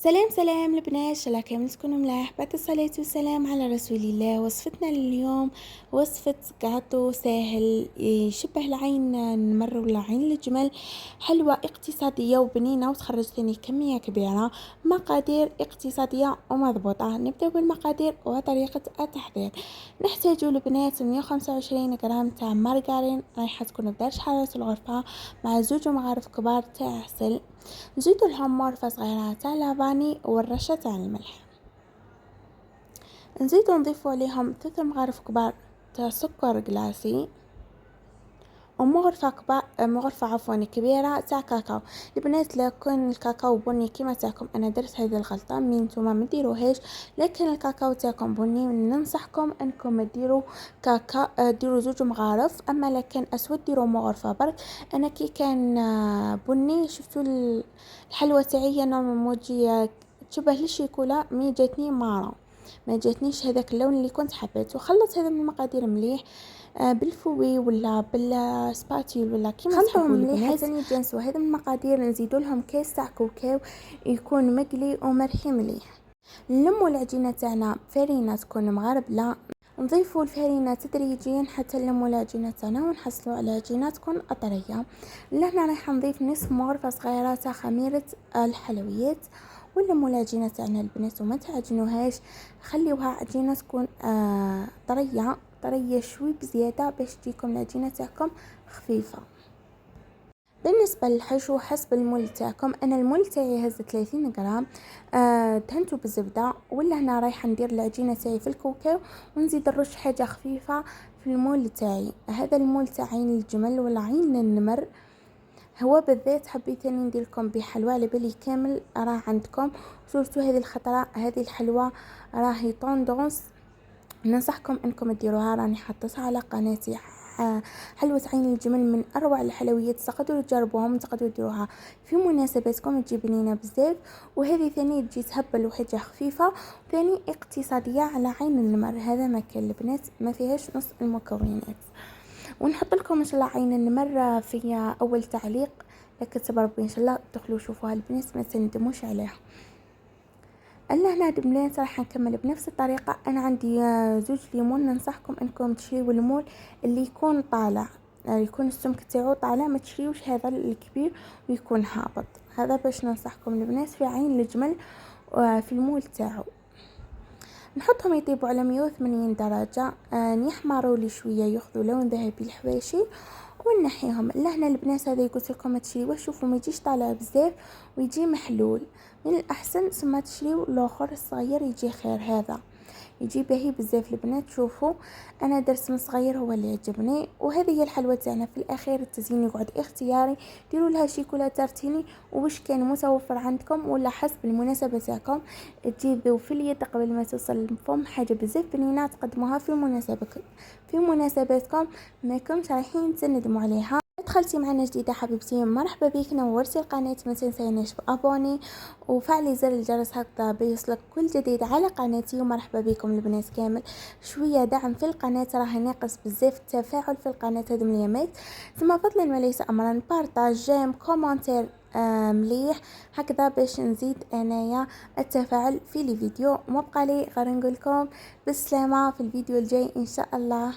سلام سلام البنات، شلا كامل تكونوا ملاح. بعد الصلاة والسلام على رسول الله. وصفتنا لليوم وصفة قاطو ساهل يشبه العين النمر ولا عين الجمل، حلوة اقتصادية وبنينة وتخرج ثاني كمية كبيرة. مقادير اقتصادية ومضبوطة. نبدأ بالمقادير وطريقة التحضير. نحتاج البنات 125 غرام تاع مارغرين رايحة تكون بدرجة حرارة الغرفة، مع 2 مغارف كبار تاع عسل. نزيد لهم مرفة صغيرة تاع لافاني والرشة تاع الملح. نزيد نضيف عليهم 3 مغارف كبار تاع سكر جلاسي، ومغرفة كبيرة تاع كاكاو. البنات لا كان الكاكاو بني كيما تاعكم، انا درت هذه الغلطة من نتوما ما ديروهاش، لكن الكاكاو تاعكم بني ننصحكم انكم ديروا ديروا 2 مغارف. اما لكن اسود ديروا مغرفة برك. انا كي كان بني شفتوا الحلوى تاعي نورمالمون تجي تشبه للشيكولا، مي جاتني مارون، ما جاتنيش هذاك اللون اللي كنت حبيته. خلط هذا من المقادير مليح بالفوي ولا بالسباتيول ولا كيما تحبوا مليح. ثاني تجنسوا هذا من المقادير. نزيدوا لهم كاس تاع كاكاو يكون مقلي ومرحي مليح. نلموا العجينه تاعنا فرينه تكون مغربله، نضيفوا الفرينه تدريجيا حتى نلموا العجينه تاعنا ونحصلوا على عجينه تكون طريه. لهنا راح نضيف نصف مغرفه صغيره تاع خميره الحلويات، ونلموا العجينه تاعنا البنات وما تعجنوهاش، خليوها عجينه تكون طريه شوي بزياده باش تجيكم العجينه تاعكم خفيفه. بالنسبه للحشو حسب المول تاعكم، انا المول تاعي هز 30 غرام. دهنته بالزبده، ولا هنا رايحه ندير العجينه تاعي في الكاكاو ونزيد نرش حاجه خفيفه في المول تاعي. هذا المول تاع عين الجمل ولا عين النمر، هو بالذات حبيت اني ندير لكم بحلوى على بالي كامل راه عندكم، صورتو هذه الخطره هذه الحلوى راهي طوندونس، ننصحكم انكم تديروها. راني حطيتها على قناتي. حلوة عين الجمل من اروع الحلويات، تقدروا تجربوهم، تقدروا تديروها في مناسباتكم، تجي بنينه بزاف. وهذه ثاني تجي تهبل وحاجه خفيفه، ثاني اقتصاديه على عين النمر. هذا مكان البنات ما فيهاش نص المكونات. ونحط لكم ان شاء الله عين النمر في اول تعليق، لكن تبربي ان شاء الله تدخلوا شوفوها البنات ما تندموش عليها. انا هنا البنات راح نكمل بنفس الطريقه. انا عندي 2 ليمون، ننصحكم انكم تشريوا الليمون اللي يكون طالع، يكون السمك تاعو طالع، ما تشريوش هذا الكبير ويكون هابط. هذا باش ننصحكم البنات في عين الجمل في المول تاعو. نحطهم يطيبوا على 180 درجه، يحمروا لي شويه ياخذوا لون ذهبي الحواشي ونحيهم. لهنا البنات هذا قلت لكم ما تشريوه، شوفوا ما يجيش طالع بزاف ويجي محلول، من الاحسن ثم تشريو الاخر الصغير يجي خير، هذا يجي باهي بزاف البنات. شوفوا انا درت من صغير هو اللي عجبني. وهذه هي الحلوى تاعنا. في الاخير التزيين يقعد اختياري، ديروا لها شيكولا تارتيني وش كان متوفر عندكم ولا حسب المناسبه تاعكم، تجي في اليد قبل ما توصل للفم. حاجه بزاف بنينه تقدموها في مناسباتكم ما كنتش رايحين تندموا عليها. دخلتي معنا جديده حبيبتي، مرحبا بك، نورتي القناه. ما تنسيناش بابوني وفعلي زر الجرس هكذا بيوصلك كل جديد على قناتي. ومرحبا بكم البنات كامل. شويه دعم في القناه، راه ناقص بزاف التفاعل في القناه هذه اليامات. ثم فضلا وليس امرا بارطاج جيم كومنتير مليح هكذا باش نزيد انايا التفاعل في الفيديو. وما بقى لي غير نقول لكم بالسلامه في الفيديو الجاي ان شاء الله.